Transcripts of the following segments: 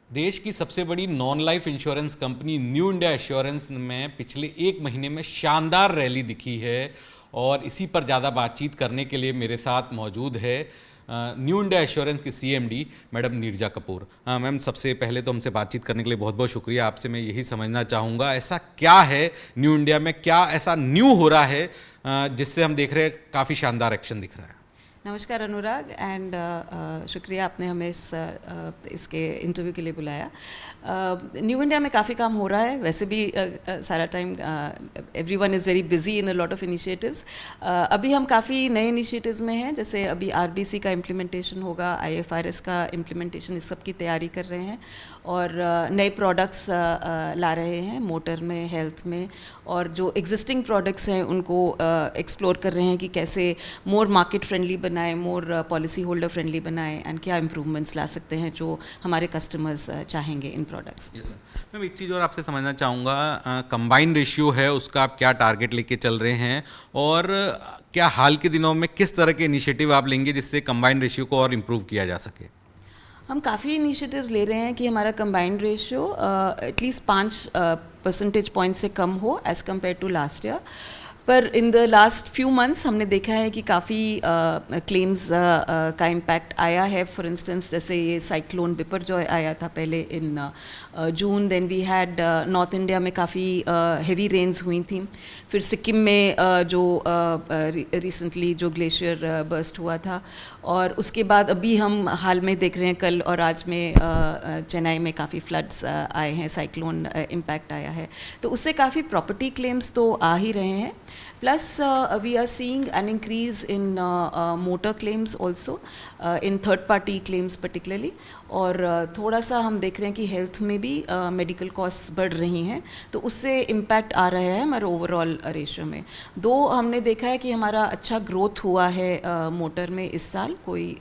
देश की सबसे बड़ी non life insurance company new India assurance में पिछले एक महीने में शानदार रैली दिखी है और इसी पर ज़्यादा बातचीत करने के लिए मेरे साथ मौजूद है न्यू इंडिया एश्योरेंस की CMD madam Neerja Kapoor. Ma'am, सबसे पहले तो हमसे बातचीत करने के लिए बहुत बहुत शुक्रिया। आपसे मैं यही समझना चाहूँगा, ऐसा क्या है न्यू इंडिया में, क्या ऐसा न्यू हो रहा है जिससे हम देख रहे हैं काफ़ी शानदार एक्शन दिख रहा है। नमस्कार अनुराग एंड शुक्रिया आपने हमें इसके इंटरव्यू के लिए बुलाया। न्यू इंडिया में काफ़ी काम हो रहा है, वैसे भी सारा time everyone is very busy in a lot of initiatives. अभी हम काफ़ी नए इनिशिएटिव्स में हैं, जैसे अभी आरबीसी का इम्प्लीमेंटेशन होगा, आईएफआरएस का इम्प्लीमेंटेशन, इस सब की तैयारी कर रहे हैं और नए प्रोडक्ट्स ला रहे हैं मोटर में, हेल्थ में, और जो एग्जिस्टिंग प्रोडक्ट्स हैं उनको एक्सप्लोर कर रहे हैं कि कैसे मोर मार्केट फ्रेंडली बनाए, मोर पॉलिसी होल्डर फ्रेंडली बनाए एंड क्या इम्प्रूवमेंट्स ला सकते हैं जो हमारे कस्टमर्स चाहेंगे इन प्रोडक्ट्स। मैम, एक चीज़ और आपसे समझना चाहूँगा, कंबाइन रेशियो है उसका आप क्या टारगेट लेके चल रहे हैं और क्या हाल के दिनों में किस तरह के इनिशिएटिव आप लेंगे जिससे कंबाइन रेशियो को और इम्प्रूव किया जा सके? हम काफ़ी इनिशिएटिव्स ले रहे हैं कि हमारा combined ratio at least 5 percentage point से कम हो as compare to last year. पर in the last few months हमने देखा है कि काफ़ी क्लेम्स का इम्पैक्ट आया है। फॉर इंस्टेंस जैसे ये साइक्लोन बिपरजॉय आया था पहले in June, then we had north India में काफ़ी हेवी रेन्स हुई थी, फिर सिक्किम में जो रिसेंटली जो ग्लेशियर बर्स्ट हुआ था, और उसके बाद अभी हम हाल में देख रहे हैं कल और आज में चेन्नई में काफ़ी फ्लड्स आए हैं, साइक्लोन इम्पैक्ट आया है, तो उससे काफ़ी प्रॉपर्टी क्लेम्स तो आ ही रहे हैं। Plus, we are seeing an increase in motor claims also, in third-party claims particularly, और थोड़ा सा हम देख रहे हैं कि हेल्थ में भी मेडिकल कॉस्ट बढ़ रही हैं, तो उससे इम्पैक्ट आ रहा है हमारे ओवरऑल रेशियो में। दो हमने देखा है कि हमारा अच्छा ग्रोथ हुआ है मोटर में इस साल, कोई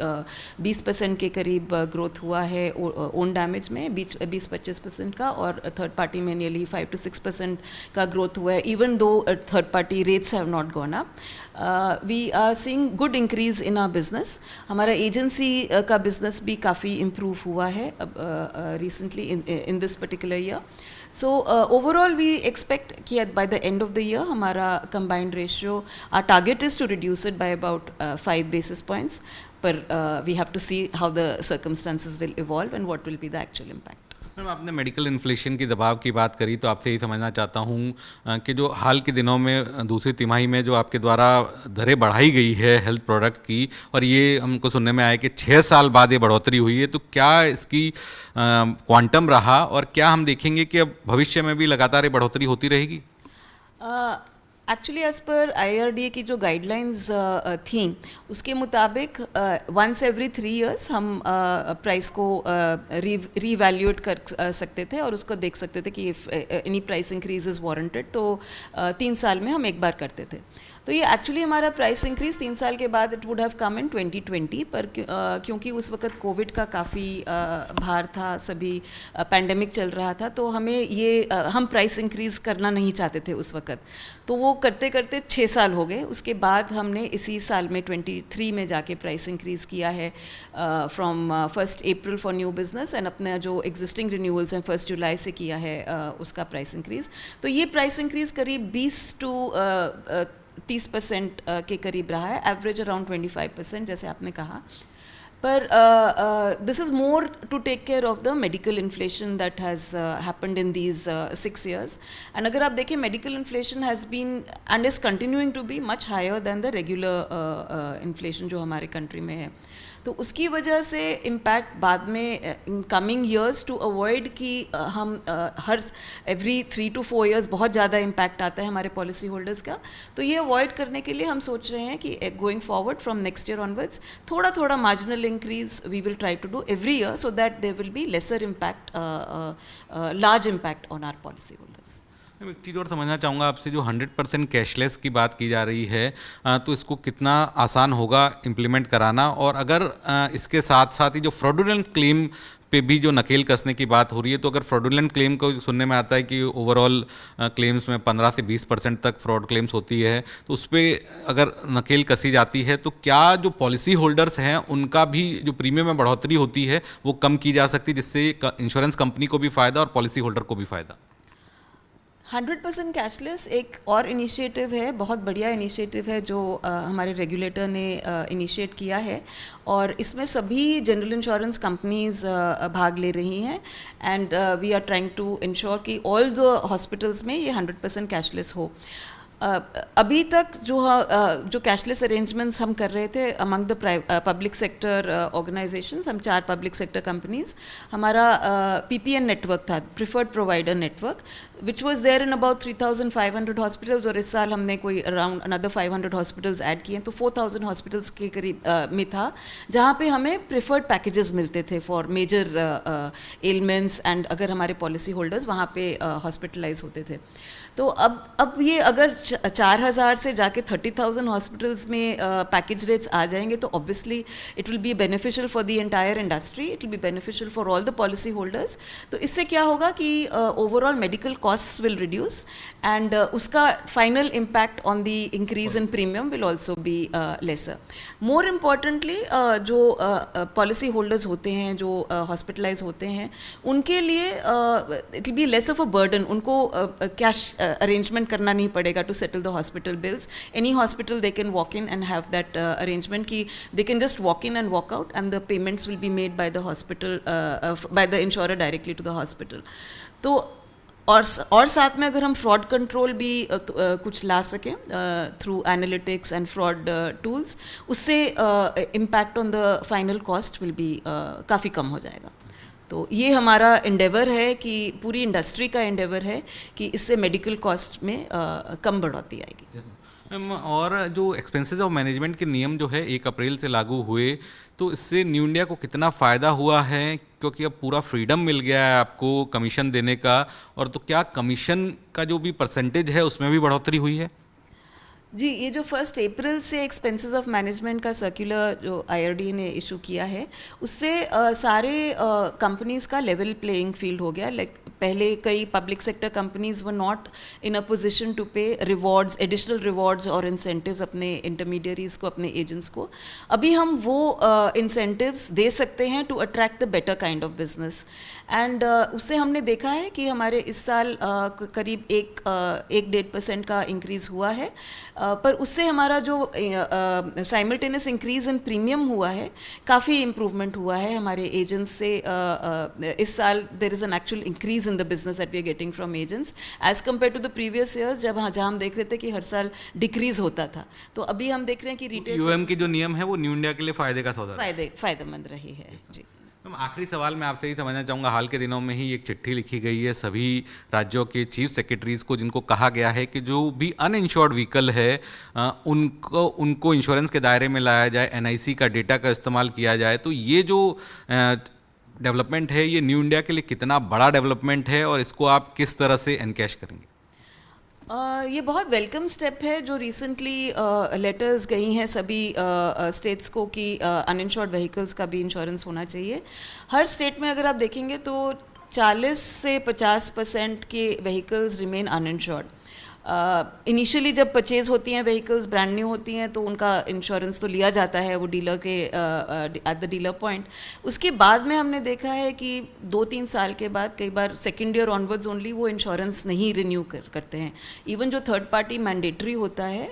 20% के करीब ग्रोथ हुआ है ओन डैमेज में, 20-25% का, और थर्ड पार्टी में नियरली 5 to 6% का ग्रोथ हुआ है, even though third party rates have not gone up. We are seeing good increase in our business. हमारा एजेंसी का बिजनेस भी काफ़ी इम्प्रूव हुआ है recently in this particular year. So overall we expect कि by the end of the year हमारा combined ratio, our target is to reduce it by about 5 basis points, पर we have to see how the circumstances will evolve and what will be the actual impact. Ma'am, आपने medical inflation की दबाव की बात करी, तो आपसे यही समझना चाहता हूँ कि जो हाल के दिनों में दूसरी तिमाही में जो आपके द्वारा दरें बढ़ाई गई है हेल्थ प्रोडक्ट की, और ये हमको सुनने में आया कि 6 साल बाद ये बढ़ोतरी हुई है, तो क्या इसकी क्वांटम रहा और क्या हम देखेंगे कि अब भविष्य में भी लगातार ये बढ़ोतरी होती रहेगी? एक्चुअली एज पर IRDA की जो गाइडलाइंस थी उसके मुताबिक वंस एवरी 3 years हम प्राइस को रीवैल्यूएट कर सकते थे और उसको देख सकते थे कि if any price increase is warranted, तो 3 साल में हम एक बार करते थे। तो ये एक्चुअली हमारा प्राइस इंक्रीज 3 साल के बाद इट वुड हैव कम इन 2020, पर क्योंकि उस वक्त कोविड का काफ़ी भार था, सभी पैंडेमिक चल रहा था, तो हमें ये हम प्राइस इंक्रीज़ करना नहीं चाहते थे उस वक्त, तो वो करते करते 6 साल हो गए। उसके बाद हमने इसी साल में 23 में जाके प्राइस इंक्रीज़ किया है from 1 April for new business, and अपना जो एग्जिस्टिंग रिन्यूअल्स हैं 1 July से किया है उसका प्राइस इंक्रीज़। तो ये प्राइस इंक्रीज़ करीब 20 to 30% के करीब रहा है, एवरेज अराउंड 25% जैसे आपने कहा। पर this is more to take care of the medical inflation that has happened in these 6 years, and अगर आप देखें medical inflation has been and is continuing to be much higher than the regular inflation जो हमारे country में है, तो उसकी वजह से इम्पैक्ट बाद में in coming years, to avoid कि हम हर एवरी 3 to 4 years बहुत ज़्यादा इम्पैक्ट आता है हमारे पॉलिसी होल्डर्स का, तो ये अवॉइड करने के लिए हम सोच रहे हैं कि going forward from next year onwards थोड़ा थोड़ा marginal increase we will try to do every year, so that there will be lesser impact, large impact on our policy holders. मैं एक चीज़ और समझना चाहूँगा आपसे, जो 100% कैशलेस की बात की जा रही है, तो इसको कितना आसान होगा इम्प्लीमेंट कराना, और अगर इसके साथ साथ ही जो फ्रॉडुलेंट क्लेम पे भी जो नकेल कसने की बात हो रही है, तो अगर फ्रॉडुलेंट क्लेम को सुनने में आता है कि ओवरऑल क्लेम्स में 15 से 20% तक फ्रॉड क्लेम्स होती है, तो उस पर अगर नकेल कसी जाती है तो क्या जो पॉलिसी होल्डर्स हैं उनका भी जो प्रीमियम में बढ़ोतरी होती है वो कम की जा सकती है, जिससे इंश्योरेंस कंपनी को भी फ़ायदा और पॉलिसी होल्डर को भी फ़ायदा? 100% कैशलेस एक और इनिशिएटिव है, बहुत बढ़िया इनिशिएटिव है जो हमारे रेगुलेटर ने इनिशिएट किया है, और इसमें सभी जनरल इंश्योरेंस कंपनीज भाग ले रही हैं, and we are trying to ensure कि ऑल द हॉस्पिटल्स में ये 100% कैशलेस हो। अभी तक जो कैशलेस अरेंजमेंट्स हम कर रहे थे among the public sector organisations, हम 4 पब्लिक सेक्टर कंपनीज, हमारा पीपीएन नेटवर्क था, preferred provider network, which was there in about 3,500 hospitals, और इस साल हमने कोई अराउंड अनदर 500 हॉस्पिटल्स ऐड किए, तो 4,000 हॉस्पिटल्स के करीब में था, जहाँ पे हमें प्रिफर्ड पैकेजेस मिलते थे फॉर मेजर एलिमेंट्स, एंड अगर हमारे पॉलिसी होल्डर्स वहाँ पे हॉस्पिटलाइज होते थे। तो अब ये अगर 4,000 से जाके 30,000 हॉस्पिटल्स में पैकेज रेट्स आ जाएंगे, तो obviously it will be beneficial for the entire industry, it will be beneficial for all the policy holders. तो इससे क्या होगा कि overall medical costs will reduce, and उसका final impact on the increase in premium will also be lesser. More importantly जो policy holders होते हैं, जो हॉस्पिटलाइज होते हैं, उनके लिए it will be less of a burden, उनको कैश arrangement करना नहीं पड़ेगा to settle the hospital bills. Any hospital they can walk in and have that arrangement कि they can just walk in and walk out, and the payments will be made by the hospital, by the insurer directly to the hospital. तो और साथ में अगर हम fraud control भी कुछ ला सकें through analytics and fraud tools, उससे impact on the final cost will be काफ़ी कम हो जाएगा। तो ये हमारा एंडेवर है कि पूरी इंडस्ट्री का एंडेवर है कि इससे मेडिकल कॉस्ट में कम बढ़ोतरी आएगी। मैम, और जो एक्सपेंसेस ऑफ मैनेजमेंट के नियम जो है 1 अप्रैल से लागू हुए, तो इससे न्यू इंडिया को कितना फ़ायदा हुआ है, क्योंकि अब पूरा फ्रीडम मिल गया है आपको कमीशन देने का, और तो क्या कमीशन का जो भी परसेंटेज है उसमें भी बढ़ोतरी हुई है? जी, ये जो 1 अप्रैल से एक्सपेंसेस ऑफ मैनेजमेंट का सर्कुलर जो आईआरडी ने इशू किया है, उससे सारे कंपनीज का लेवल प्लेइंग फील्ड हो गया। लाइक पहले कई public sector companies were not in a position to pay rewards, additional rewards और इंसेंटिव्स अपने इंटरमीडियरीज को, अपने एजेंट्स को। अभी हम वो इंसेंटिव्स दे सकते हैं to attract the better kind of business, and उससे हमने देखा है कि हमारे इस साल करीब 1-1.5% का इंक्रीज़ हुआ है, पर उससे हमारा जो साइमल्टेनियस इंक्रीज इन प्रीमियम हुआ है, काफ़ी इम्प्रूवमेंट हुआ है हमारे एजेंट्स से। इस साल there is an actual increase in the business that we are getting from agents as compared to the previous years, जहाँ हम देख रहे थे कि हर साल डिक्रीज होता था। तो अभी हम देख रहे हैं कि रिटेल यूएम के जो नियम है वो न्यू इंडिया के लिए फ़ायदे का सौदा है, फायदेमंद रही है। जी मैम, आखिरी सवाल मैं आपसे ही समझना चाहूँगा, हाल के दिनों में ही एक चिट्ठी लिखी गई है सभी राज्यों के चीफ सेक्रेटरीज को, जिनको कहा गया है कि जो भी अनइंश्योर्ड व्हीकल है उनको इंश्योरेंस के दायरे में लाया जाए, एनआईसी का डेटा का इस्तेमाल किया जाए। तो ये जो डेवलपमेंट है, ये न्यू इंडिया के लिए कितना बड़ा डेवलपमेंट है, और इसको आप किस तरह से एनकैश करेंगे? ये बहुत वेलकम स्टेप है जो रिसेंटली लेटर्स गई हैं सभी स्टेट्स को कि अनइंश्योर्ड व्हीकल्स का भी इंश्योरेंस होना चाहिए। हर स्टेट में अगर आप देखेंगे तो 40 से 50% के व्हीकल्स रिमेन अनइंश्योर्ड। इनिशियली जब परचेज होती हैं व्हीकल्स, ब्रांड न्यू होती हैं, तो उनका इंश्योरेंस तो लिया जाता है वो डीलर के एट द डीलर पॉइंट। उसके बाद में हमने देखा है कि 2-3 साल के बाद कई बार सेकेंड ईयर ऑनवर्ड्स ओनली वो इंश्योरेंस नहीं रिन्यू करते हैं। इवन जो थर्ड पार्टी मैंडेटरी होता है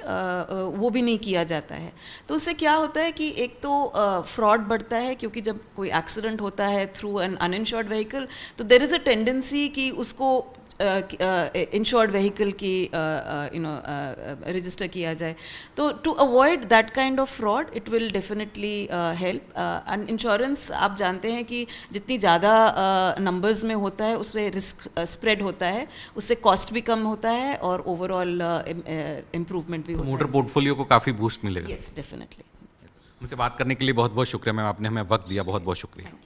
वो भी नहीं किया जाता है। तो उससे क्या होता है कि एक तो फ्रॉड बढ़ता है, क्योंकि जब कोई एक्सीडेंट होता है थ्रू एन अनइंश्योर्ड व्हीकल, तो देयर इज़ अ टेंडेंसी कि उसको इंश्योर्ड व्हीकल की रजिस्टर किया जाए। तो to avoid that kind of fraud it will definitely help. And insurance आप जानते हैं कि जितनी ज़्यादा नंबर्स में होता है उससे रिस्क स्प्रेड होता है, उससे कॉस्ट भी कम होता है और ओवरऑल इम्प्रूवमेंट भी होता है। मोटर पोर्टफोलियो को काफ़ी बूस्ट मिलेगा। Yes, definitely. मुझसे बात करने के लिए बहुत बहुत शुक्रिया मैम, आपने हमें वक्त दिया, बहुत बहुत शुक्रिया।